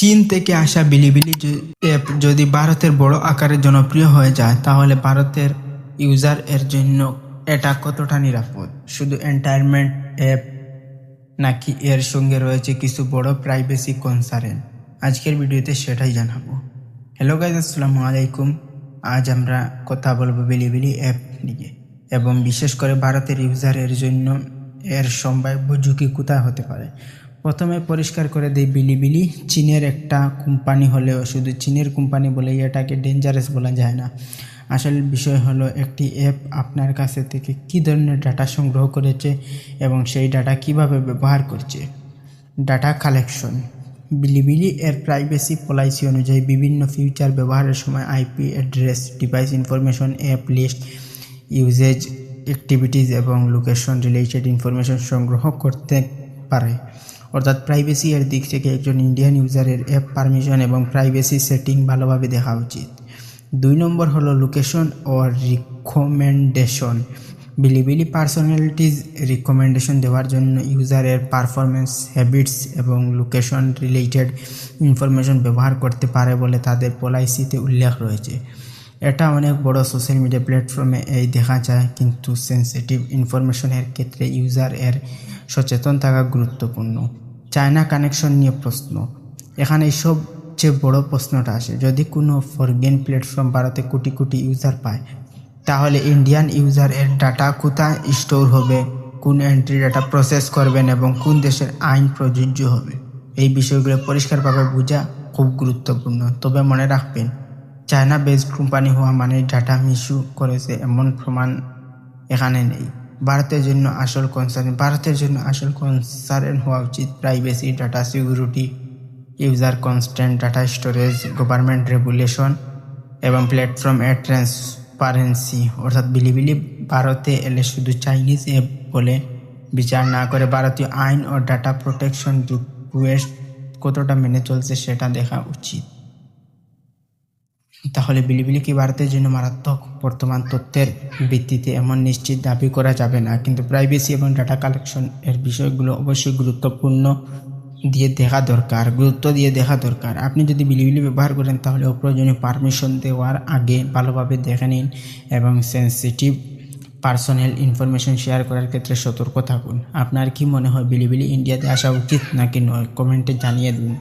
চীন থেকে আসা বিলিবিলি অ্যাপ যদি ভারতের বড় আকারে জনপ্রিয় হয়ে যায় তাহলে ভারতের ইউজার এর জন্য এটা কতটা নিরাপদ? শুধু এন্টারটেইনমেন্ট অ্যাপ নাকি এর সঙ্গে রয়েছে কিছু বড় প্রাইভেসি কনসার্ন? আজকের ভিডিওতে সেটাই জানাবো। হ্যালো গাইজ, আসসালামু আলাইকুম। আজ আমরা কথা বলবো বিলিবিলি অ্যাপ নিয়ে এবং বিশেষ করে ভারতের ইউজারের জন্য এর সম্ভাব্য ঝুঁকি কোথায় হতে পারে। প্রথমে পরিষ্কার করে দিই, বিলিবিলি চীনের একটা কোম্পানি হলেও শুধু চীনের কোম্পানি বলে এটাকে ডেঞ্জারাস বলা যায় না। আসল বিষয় হলো একটি অ্যাপ আপনার কাছে থেকে কী ধরনের ডাটা সংগ্রহ করেছে এবং সেই ডাটা কিভাবে ব্যবহার করছে। Data collection. বিলিবিলি এর প্রাইভেসি পলিসি অনুযায়ী বিভিন্ন ফিচার ব্যবহারের সময় IP address, device information, app list, usage activities এবং লোকেশন রিলেটেড ইনফরমেশন সংগ্রহ করতে পারে। অর্থাৎ প্রাইভেসি এর দিক থেকে একজন ইন্ডিয়ান ইউজারের অ্যাপ পারমিশন এবং প্রাইভেসি সেটিং ভালোভাবে দেখা উচিত। 2 নম্বর হলো লোকেশন ও রিকমেন্ডেশন। বিলিবিলি পার্সোনালিটিজ রিকমেন্ডেশন দেওয়ার জন্য ইউজারের পারফরমেন্স, হ্যাবিটস এবং লোকেশন রিলেটেড ইনফরমেশন ব্যবহার করতে পারে বলে তাদের পলিসিতে উল্লেখ রয়েছে। এটা অনেক বড় সোশ্যাল মিডিয়া প্ল্যাটফর্মে এই দেখা যায়, কিন্তু সেন্সিটিভ ইনফরমেশনের ক্ষেত্রে ইউজার এর সচেতন থাকা গুরুত্বপূর্ণ। চায়না কানেকশন নিয়ে প্রশ্ন। এখানে সবচেয়ে বড় প্রশ্নটা আসে, যদি কোনো ফরেন প্ল্যাটফর্ম ভারতে কোটি কোটি ইউজার পায় তাহলে ইন্ডিয়ান ইউজার এর ডাটা কোথায় স্টোর হবে, কোন এন্ট্রি ডাটা প্রসেস করবেন এবং কোন দেশের আইন প্রযোজ্য হবে। এই বিষয়গুলো পরিষ্কারভাবে বোঝা খুব গুরুত্বপূর্ণ। তবে মনে রাখবেন, চায়না বেসড কোম্পানি হওয়া মানে ডাটা মিসইউ করেছে এমন প্রমাণ এখানে নেই। ভারতের জন্য আসল কনসার্ন হওয়া উচিত privacy, data security, user constant, data storage, government regulation এবং প্ল্যাটফর্ম এর ট্রান্সপারেন্সি। অর্থাৎ বিলিবিলি ভারতে এলে শুধু চাইনিজ অ্যাপ বলে বিচার না করে ভারতীয় আইন ও ডাটা প্রোটেকশন রিকোয়েস্ট কতটা মেনে চলছে সেটা দেখা উচিত। তাহলে বিলিবিলি কি ভারতের জন্য মারাত্মক? বর্তমান তথ্যের ভিত্তিতে এমন নিশ্চিত দাবি করা যাবে না, কিন্তু প্রাইভেসি এবং ডাটা কালেকশন এর বিষয়গুলো অবশ্যই গুরুত্ব দিয়ে দেখা দরকার। আপনি যদি বিলিবিলি ব্যবহার করেন তাহলে অপ্রয়োজনীয় পারমিশন দেওয়ার আগে ভালোভাবে দেখে নিন এবং সেন্সিটিভ পার্সোনাল ইনফরমেশন শেয়ার করার ক্ষেত্রে সতর্ক থাকুন। আপনার কি মনে হয়, বিলিবিলি ইন্ডিয়াতে আসা উচিত নাকি নয়? কমেন্টে জানিয়ে দিন।